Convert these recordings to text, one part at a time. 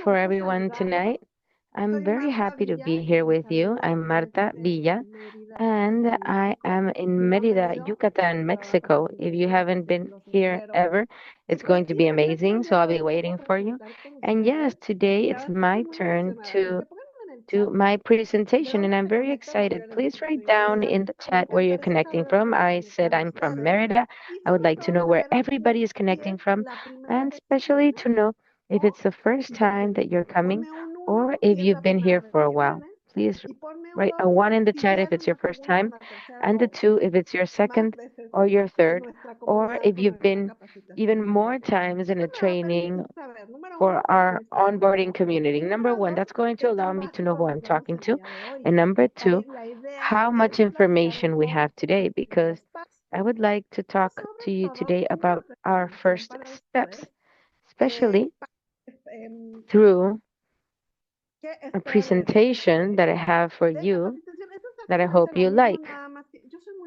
for everyone tonight. I'm very happy to be here with you. I'm Marta Villa, and I am in Merida, Yucatan, Mexico. If you haven't been here ever, it's going to be amazing. So I'll be waiting for you. And yes, today it's my turn to do my presentation, and I'm very excited. Please write down in the chat where you're connecting from. I said I'm from Merida. I would like to know where everybody is connecting from, and especially to know if it's the first time that you're coming or if you've been here for a while. Please write a one in the chat if it's your first time, and a two if it's your second or your third, or if you've been even more times in a training for our onboarding community. Number one, that's going to allow me to know who I'm talking to. And number two, how much information we have today, because I would like to talk to you today about our first steps, especially through a presentation that I have for you that I hope you like.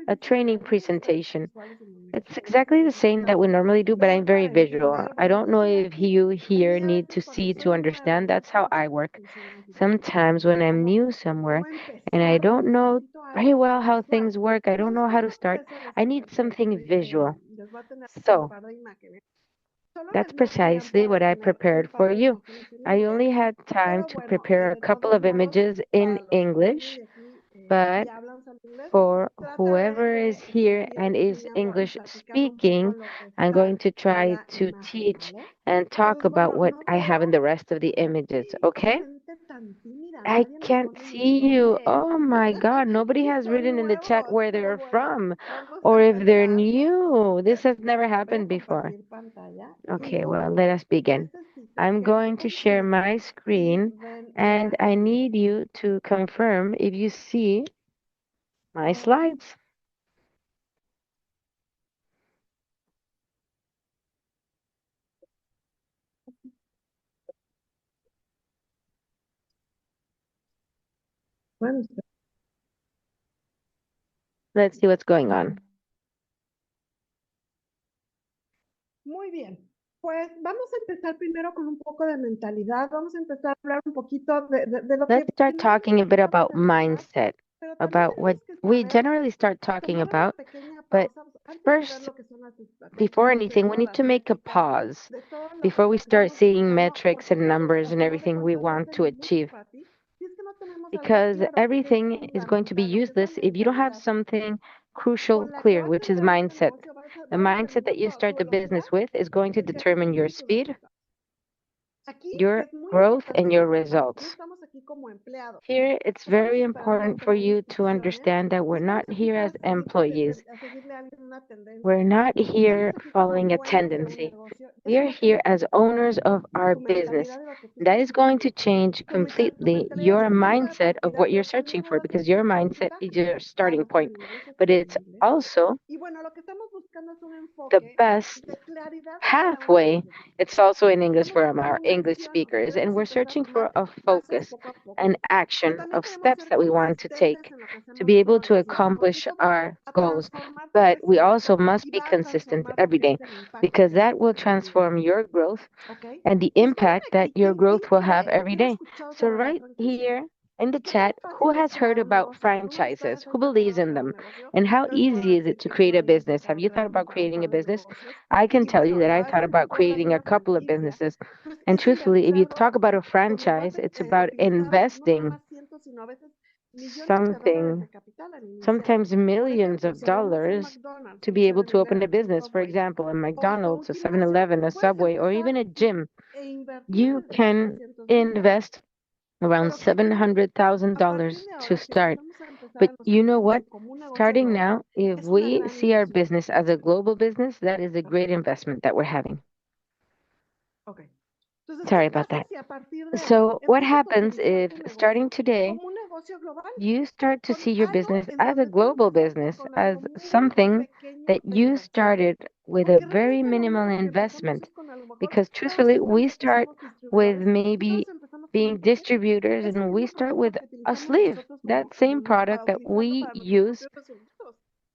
A training presentation. It's exactly the same that we normally do, but I'm very visual. I don't know if you here need to see to understand. That's how I work. Sometimes when I'm new somewhere and I don't know very well how things work, I don't know how to start, I need something visual. So that's precisely what I prepared for you. I only had time to prepare a couple of images in English, but for whoever is here and is English speaking, I'm going to try to teach and talk about what I have in the rest of the images, okay? I can't see you. Oh my God, nobody has written in the chat where they're from or if they're new. This has never happened before. Okay, well, let us begin. I'm going to share my screen and I need you to confirm if you see my slides. Let's see what's going on. Muy bien. Pues vamos a empezar primero con un poco de mentalidad. Vamos a empezar a hablar un poquito de lo que... Let's start talking a bit about mindset, about what we generally start talking about. But first, before anything, we need to make a pause before we start seeing metrics and numbers and everything we want to achieve. Because everything is going to be useless if you don't have something crucial clear, which is mindset. The mindset that you start the business with is going to determine your speed, your growth, and your results. Here, it's very important for you to understand that we're not here as employees. We're not here following a tendency. We are here as owners of our business. That is going to change completely your mindset of what you're searching for because your mindset is your starting point. But it's also the best pathway. It's also in English for our English speakers. And we're searching for a focus, an action of steps that we want to take to be able to accomplish our goals. But we also must be consistent every day because that will transform your growth and the impact that your growth will have every day. So, right here in the chat, who has heard about franchises? Who believes in them? And how easy is it to create a business? Have you thought about creating a business? I can tell you that I thought about creating a couple of businesses. And truthfully, if you talk about a franchise, it's about investing something, sometimes millions of dollars, to be able to open a business. For example, a McDonald's, a 7-Eleven, a Subway, or even a gym. You can invest around $700,000 to start. But you know what? Starting now, if we see our business as a global business, that is a great investment that we're having. Sorry about that. So, what happens if starting today, you start to see your business as a global business, as something that you started with a very minimal investment? Because truthfully, we start with maybe being distributors and we start with a sleeve, that same product that we use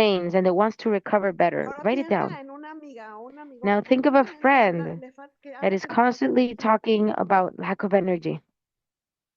drains and that wants to recover better. Ahora Write it down. piensa en una amiga o un amigo Now que think of a constantemente friend que that hace is que le falta constantly energía. talking about lack of energy.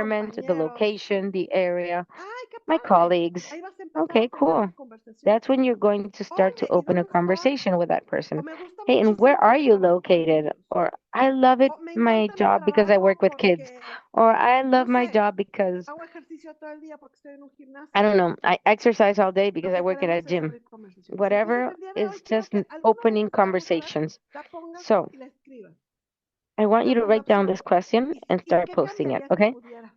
environment, the compañeros. location, the area, ¡Ay, qué my padre! colleagues. Ahí vas a empezar a Okay, tener cool. una conversación. That's when you're going to start to Oye, ¿y open a dónde estás? conversation with that O person. me gusta Hey, and where muchísimo are porque you trabajo con located? niños. Or I love it, O me my encanta mi job because I trabajo work with kids. porque, Or I no love my sé, job because hago ejercicio todo el día porque estoy en un I gimnasio. don't know, I exercise all day Lo because I que work at a queremos es gym. abrir conversaciones. Entonces, Whatever el día de hoy is quiero just que alguna de opening estas preguntas conversations. la pongas So y la escribas. I want Te you to doy la write down opción this question and y start qué posting it, cambiaría que okay? pudiera.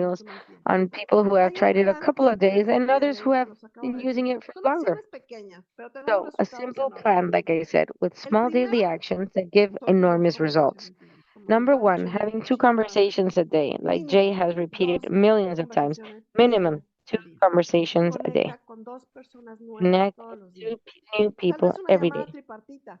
testimonials on people who have tried it a couple of days and others who have been using it for Son longer. acciones pequeñas, pero te dan So, a resultados simple enormes. plan, like I said, with El small daily primero actions that give son dos enormous results. conversaciones diarias, como Number lo ha one, dicho having two Marta. conversations a day, like Jay Mínimo has repeated dos millions of times. conversaciones Minimum diarias two al día. conversations a day. Conecta con dos personas nuevas Connect todos with los días. two new Tal people vez una every llamada day. tripartita.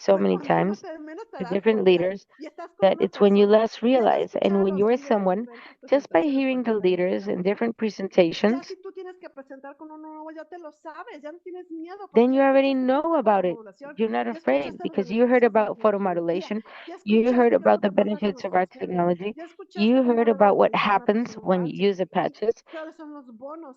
so pues many cuando times menos te to das different cuenta leaders y estás con that una it's when you persona less que has realize. And escuchado when los you're líderes en someone, diferentes just by presentaciones hearing porque the te han leaders in invitado. different Ya presentations, si tú tienes que presentar con uno nuevo, ya te lo sabes, ya no tienes miedo then porque you ya already escuchaste know sobre about it. fotomodulación, You're not ya afraid escuchaste los because you heard beneficios de la about fototecnología, photomodulation, ya you heard escuchaste qué es lo about que the pasa con benefits los of our transgenes, technology, ya escuchaste you cómo heard debes de about what utilizar una happens persona when you trans use the y patches. cuáles son los bonos.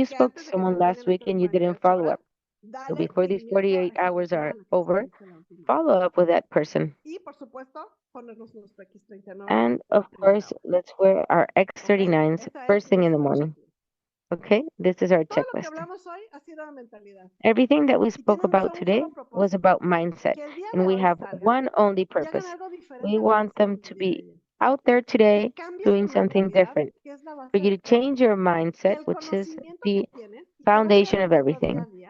you que spoke to antes de que someone last terminen week estas and you didn't 48 follow horas, up, so dale before these seguimiento a 48 esa hours are persona a la que over, escribiste la última vez. follow up with that person. Y por supuesto, ponernos nuestro X39 And la of primera course, hora. let's wear our ¿Ok? X39s Esa es first thing in the nuestro morning. checklist. Okay, this is our Todo lo que checklist. hablamos hoy ha sido de mentalidad. Everything that we Y spoke tiene un about today solo was propósito. about mindset, Que el día and de we hoy have salgan one only y hagan purpose. algo We diferente a lo que want them hicieron to el día de be ayer. out there Que today cambien doing su something mentalidad, different, que es la for base you de to todo. change your Que mindset, el which is conocimiento que the tienen y que van foundation of realizando día a everything, día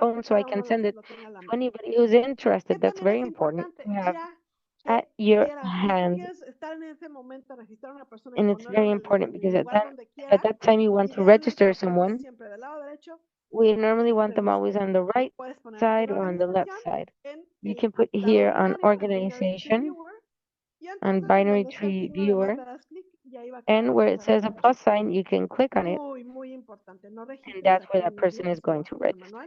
phone so I can send it to anybody who's interested. That's very important to have at your hand. And it's very important because if at that time you want to register someone, we normally want them always on the right side or on the left side. You can put here on organization, on binary tree viewer, and where it says a plus sign, you can click on it, and that's where that person is going to register.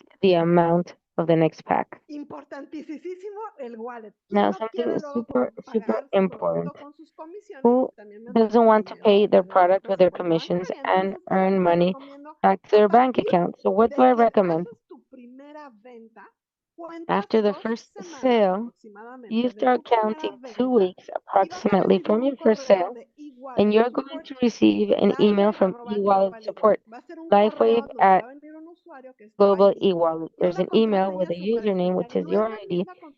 reach the amount of the next pack. Importantísimo el wallet. ¿Quién Now, no quiere something luego super, super pagar su important. producto con sus comisiones Who y también doesn't mandarse want to dinero pay a their través de product with their recibo commissions bancario? and Entonces, ¿qué es lo earn que money recomiendo? back to A their bank partir account? So, what do de I que recommend? haces tu primera venta, cuentas After the 2 semanas first sale, you aproximadamente de start tu primera counting two venta weeks y vas a approximately recibir from un your first correo sale, de and e-wallet you're going support to receive an email from eWallet lifewave@eWallet. support. Va a ser un LifeWave correo donde at va a venir un usuario que es tu Global ID eWallet. y There's una an email contraseña with a súper username, especial. which Y is no es your la ID, misma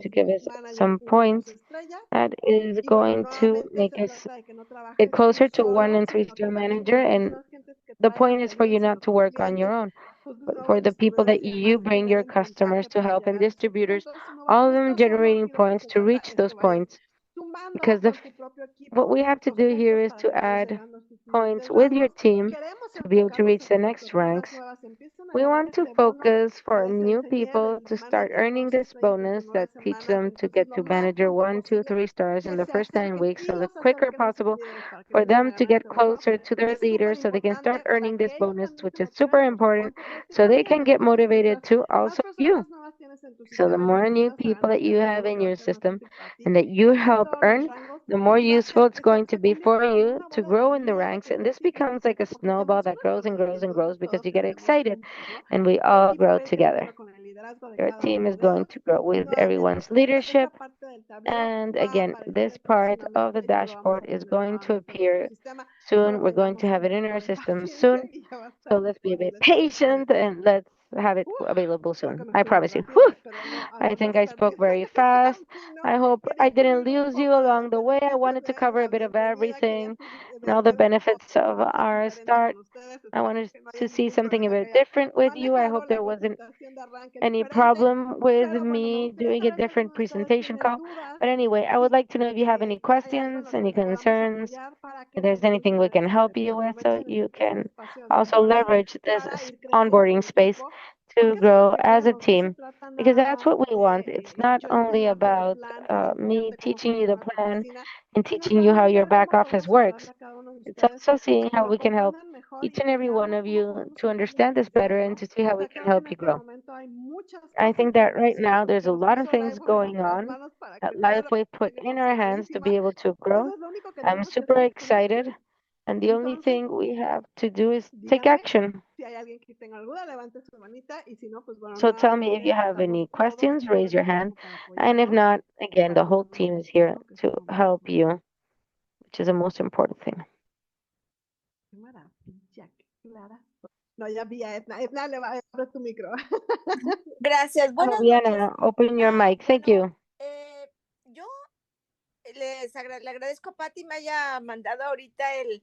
to give us manager some 1 2 points estrella. that is Y bueno, going to nuevamente make se us trata de que no get trabajes tú closer to one solo, and three sino que star también manager. busques And más gentes que the traigan point is for you tendencia not con to tus work on your clientes, own, busques but nuevos for the people that distribuidores y you demás que bring le your den customers contacto to para help and llegar a esos distributors, puntos. Y bueno, all of them justo solo generating aquí de lo points que se to trata reach es those que vayas points. sumando Because the con tu propio what equipo we have to los do here puntos is para to que vayas add llegando a tus points siguientes with your rangos. team Queremos to be able to enfocarnos reach en the que las next personas ranks. nuevas empiecen We want to focus for new people to start earning this bonus that teach them to get to manager 1, 2, 3 stars in the first 9 weeks, so the quicker possible for them to get closer to their leader so they can start earning this bonus, which is super important, so they can get motivated to also you. So the more new people that you have in your system and that you help earn, the more useful it's going to be for you to grow in the ranks. And this becomes like a snowball that grows and grows and grows because you get excited and we all grow together. Your team is going to grow with everyone's leadership. And again, this part of the dashboard is going to appear soon. We're going to have it in our system soon. So let's be a bit patient and let's have it available soon. I promise you. Whew! I think I spoke very fast. I hope I didn't lose you along the way. I wanted to cover a bit of everything and all the benefits of our start. I wanted to see something a bit different with you. I hope there wasn't any problem with me doing a different presentation call. But anyway, I would like to know if you have any questions, any concerns, if there's anything we can help you with, so you can also leverage this onboarding space to grow as a team, because that's what we want. It's not only about me teaching you the plan and teaching you how your back office works. It's also seeing how we can help each and every one of you to understand this better and to see how we can help you grow. I think that right now there's a lot of things going on that life will put in our hands to be able to grow. I'm super excited. And the only thing we have to do is take action. So tell me if you have any questions, raise your hand. And if not, again, the whole team is here to help you, which is the most important thing. No, ya vi a Edna. Edna, abre tu micro. Gracias. Buenas Diana, noches. open your mic. Thank you. Yo le agradezco a Patti me haya mandado ahorita el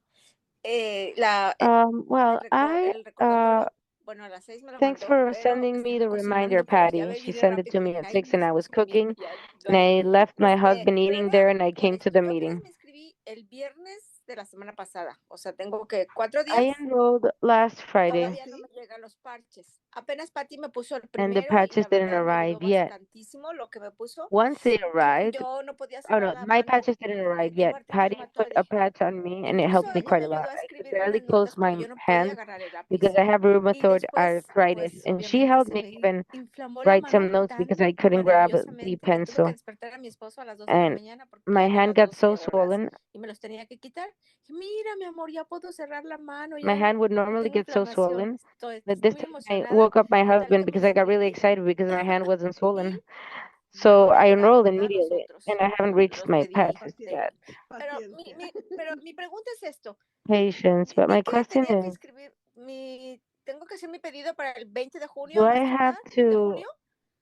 recordatorio. Bueno, a las 6 me lo thanks mandó, for pero sending me the reminder, cocinando, pero ya Patty. me She vine sent it to rápido me y at ay, 6 and I was necesito comer, cooking ya lo and I haré. left my husband Pero eating there and I came to the yo meeting. me inscribí el viernes de la semana pasada, o sea, tengo que 4 días. I enrolled last Friday. Todavía no me llegan los parches. Apenas Patti me puso el And the primero patches y la didn't verdad me arrive ayudó yet. bastantísimo lo que me puso. Once they arrived, Yo no podía oh cerrar no, la my mano patches didn't porque arrive tengo yet. Patty put a artritis reumatoide. patch on me and it Incluso helped me ella quite me a lot. ayudó a I could escribir barely unas close notas porque my yo no podía hand agarrar el lápiz. because I have Y rheumatoid después, arthritis, pues and she obviamente helped se me me even inflamó la write some mano notes tan because I couldn't grab the maravillosamente que tuve que pencil. despertar a mi esposo a las 2 de la And mañana porque my ya a hand las got 12 so le hago las swollen. y me los tenía que quitar. Dije, mira, mi amor, ya puedo cerrar la mano, My ya hand would no normally tengo get so inflamación. swollen Estoy that this muy time I emocionada. woke up my Total husband que me because I got really inscribí excited because my hand wasn't y swollen. luego So no I llegaron, enrolled ¿verdad? Los immediately, otros, and I haven't reached los my pedí. patches yet. Pero mi pregunta es esto. Patience, but my ¿Qué question tenía que is, inscribir? ¿Tengo que hacer mi pedido para el 20 de junio do a I más have tardar? ¿De to junio?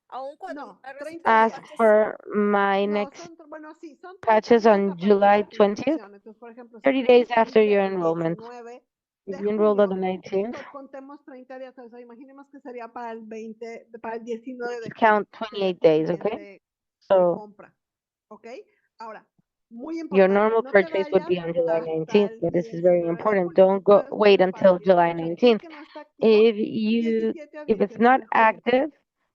Aún cuando No, me receten 30 los ask días. parches. for my No, next bueno, sí, son 30 patches días a on partir de July tu 20th? inscripción. Entonces, por ejemplo, si 30 tú te days after inscribiste your el enrollment. 19 If de you enrolled on the junio, 19th, contemos 30 días, o sea, imaginemos que sería para el 20, para el 19 de count junio, 28 days, okay? siguiente So compra, ¿ok? Ahora, muy your importante, normal no te purchase would vayas be on July hasta 19th, el but this is very 19 de important. julio. Don't Si go puedes wait pedir para until el July 18, si es 19th. que no está activo, If 17 o if it's 18 not de julio. active,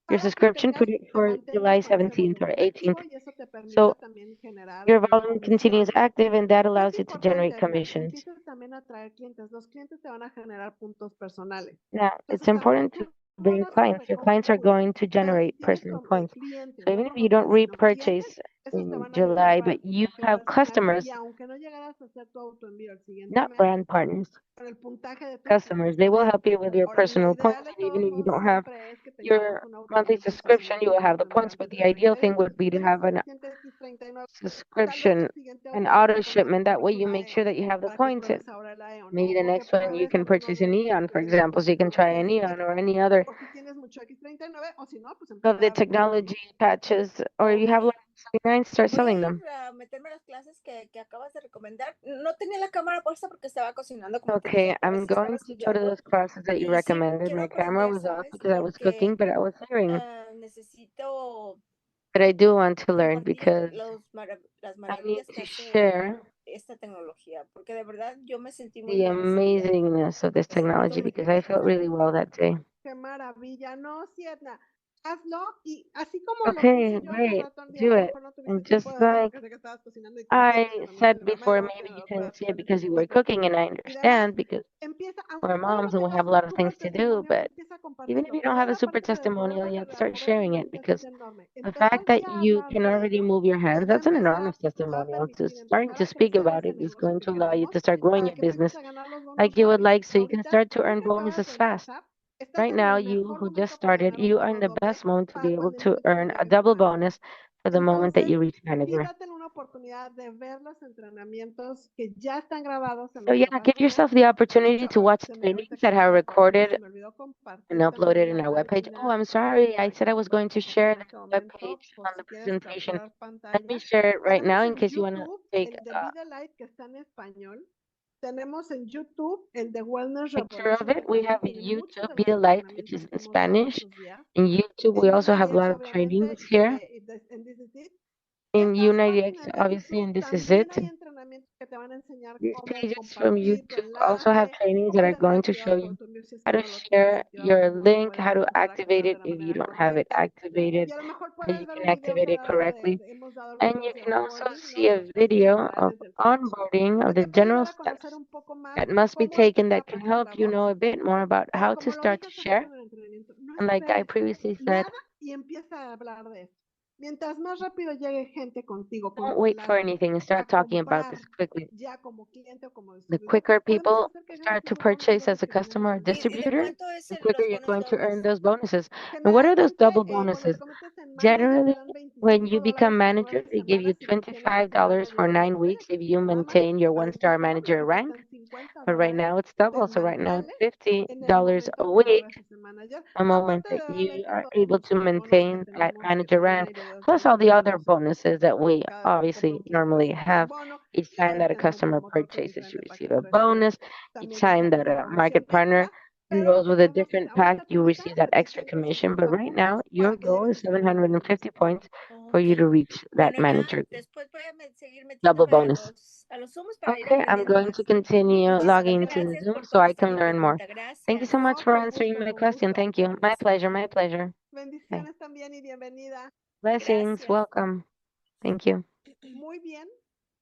your Para que subscription, tengas, put it te for mantengas July con ese 17th or volumen 18th. activo y eso te permite So también generar your volume continues comisiones. active and that ¿Qué allows es you to generate importante? commissions. Empiezas también a atraer clientes. Los clientes te van a generar puntos personales. Now, it's Entonces, cuando important tú to bring hagas tu clients. Your clients are recompra, going to pero si generate tienes personal points. clientes, So no even if you don't promotores, sino clientes, repurchase esos te in van a ayudar July, para but tu you puntaje have personal customers, y aunque no llegaras a hacer tu autoenvío el siguiente not mes, brand partners, con el puntaje de tus customers, they will help you with your Ahora, lo personal points. ideal de And even todos if you modos don't have siempre es que tengamos your un monthly autoenvío subscription, sensacional you will have the directamente points. But antes the de ideal 30 thing días. would be to Tienes have an suficiente X39, tal vez subscription, el siguiente an autoenvío auto te toca shipment. That way comprarlo you en make sure AEON that you have the para que points. And pruebes ahora el AEON maybe the o que next one you pruebes can alguno purchase a de los neon, for que vienen example, con so you can try a tecnología neon or any other o si tienes mucho X39 o si no, pues of the empezar technology patches, or you have Ok. like 69, start Voy selling a them. ir a meterme a las clases que acabas de recomendar. No tenía la cámara puesta porque estaba cocinando, como te Okay, dije, a I'm veces estaba going to go to chillando. those classes that you Y sí recommended. quiero My camera aprender, was off ¿sabes? because I was cooking, Porque but I was hearing. necesito But I do want to learn compartir because las I need maravillas que to hace share esta tecnología. Porque de verdad yo me sentí muy the bien ese día. amazingness of this Me siento technology because I felt really well that day. Qué maravilla. No, Sietna, hazlo y así como lo Okay, puse yo hace great. rato, a Do lo it. mejor no tuviste And just tiempo de verlo like porque sé que estabas cocinando y tienes que I atender también said al before, ramero, maybe a you los couldn't see it productores because you were cooking, and I y demás. understand because Empieza, aunque we're todavía moms no and we tengas have a un lot of super things to do. testimonio, But empieza a even if compartirlo. you don't Toda have a la super parte de testimonial poderlo yet, start poder sharing it visualizar because es enorme. the Empezar fact that ya a you hablar can de already ello move your te hands, va a that's an empezar, enormous te va a testimonial. To permitir starting empezar to a speak crecer about ese it is negocio going que to allow you queremos to start growing para your que empieces business a ganar los like bonos you would dobles. like, so you can Ahorita, start to tú earn que acabas bonuses de fast. empezar, estás Right en now, el you mejor who just momento para started, ganar un you are in bono the doble best moment to para be able cuando to empieces a earn a llegar a double manager. bonus for the moment that Entonces, you reach sí manager. date una oportunidad de ver los entrenamientos que ya están grabados en So nuestra yeah, give página. yourself the De opportunity hecho, to watch ahorita trainings que that are estaba compartiendo, recorded se me olvidó and compartir uploaded también in la our webpage. Oh, página I'm sorry. I para said que I lo was puedas going to checar share en este the momento, webpage por on si the quieres presentation. capturar Let me pantalla. share it right now Tenemos in en case you want to YouTube take el de a Vida Light que está en español. Tenemos en YouTube el de Wellness picture of Revolution que it. We también have tiene muchos YouTube, de Be los the Light, which entrenamientos is que in hemos dado Spanish. estos días. In YouTube, we En also have a UNIDX, lot of obviamente, trainings y here. en This Is It. In Estas UNIDX, páginas de obviously, YouTube and this is también it. hay entrenamientos que te van a enseñar These cómo pages from compartir tu YouTube also have enlace, trainings that cómo are tener going to activado show tu you botón si es how que to no lo tienes share activado, your cómo lo link, puedes how to empezar a activate activar de it la if you manera don't have it correcta. activated, Y a lo mejor how puedes you ver can un video activate que it ahora correctly. hemos dado And videos you de can also onboarding, see ¿no? a Steps video of generales del coach, onboarding of que the te puede general ayudar a conocer steps un poco más that must be cómo es taken that esta can parte de help la you know voz. a bit more about Pero how to como lo start dije to hace rato share. en el entrenamiento, no And like I esperes previously said, nada y empieza a hablar de esto. Mientras más rápido llegue gente contigo, con don't tu wait for enlace, anything and a start talking about this comprar quickly. ya como cliente o como The distribuidor, quicker podemos people hacer que ganes start to esos bonos purchase as dobles a que te customer or mencioné. ¿Y de distributor, cuánto es the quicker los you're bonos going to earn dobles? those bonuses. And what are those Generalmente, double cuando te bonuses? conviertes en manager, te Generally, dan when you become $25 por manager, 9 they give you semanas si mantienes tu programa $25 for diario de 9 weeks Onboarding. if you Nada más, maintain your ahorita one-star es doble, manager ahorita rank. están $50 But right now it's double. So right now it's semanales en el $50 momento a que week, logres ese manager, the moment aparte that de you obviamente are todos able los to otros bonos que maintain that tenemos, que manager también rank, hay videos de plus ellos all que the other subimos bonuses that we cada vez que compra obviously un cliente normally recibe un have. bono, Each cada time vez que that a tenemos un customer promotor con purchases, you diferente receive paquete a recibe bonus. Each también time esa, that esa a promoción market partner extra, pero enrolls with a estás different pack, ahorita you ahorita receive that a extra commission. But 750 right now, puntos your para que goal llegues is a ser manager de 750 nuestro points programa. for Ok. you to reach that Bueno, ya manager después voy a seguir double metiéndome a bonus. los Zooms para ir Okay, I'm aprendiendo going más. to continue Muchísimas logging into the gracias Zoom por so I contestar can mi learn more. pregunta. Thank you so Gracias. much No, for con answering gusto, my con question. gusto. Thank you. My pleasure. My pleasure. Bye. Bendiciones también y bienvenida. Blessings. Gracias. Welcome. Thank you. Muy bien,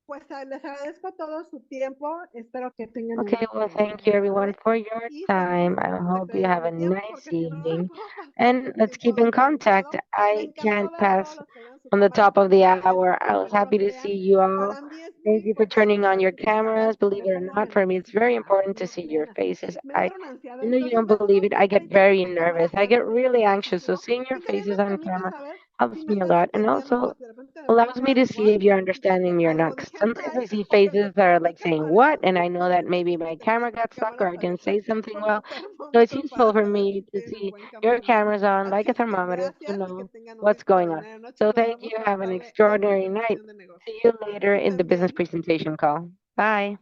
pues les agradezco todo su tiempo. Espero que tengan Okay, una well, thank you muy everyone padre. for your Y seguimos, time. I no te hope estoy you have dando a el tiempo nice porque si no, no le evening. puedo pasar And el let's tiempo keep in contact. limitado. Me I encantó can't ver a todos pass los que abrieron su on the cámara. top of the Agradezco hour. que I was primero happy to vean. see you all. Para mí es muy Thank you for turning importante on your esto que cameras. hagan. Believe Me it or pongo not, for me, it's nerviosita very para que important to no see se your vean así. faces. Me I entra una ansiedad. know you Entonces don't me believe pongo it. I siempre get y tengo very mi cámara nervous. I get altamente really anxious. So muchísimo. seeing your Y también me faces on permite camera saber si helps me me a están lot. And entendiendo, also si de repente me voy allows me fuera to de see mood if you're y sé que understanding me or not. algo Because dije sometimes mal I see o que faces that are detecté like que saying, fallé. "What?" And I know that maybe Entonces my te camera pones tus got stuck or cámaras I didn't say abiertas something well. como So it's termómetro useful para for saber me si to tienen un see buen your cameraman. cameras on like Así a es que thermometer to gracias y que know tengan una what's going on. extraordinaria noche. So Nos thank you. vemos a Have an tratar de esta extraordinary night. generación de negocio. See you later Que in the estén business bien. presentation call. Bye.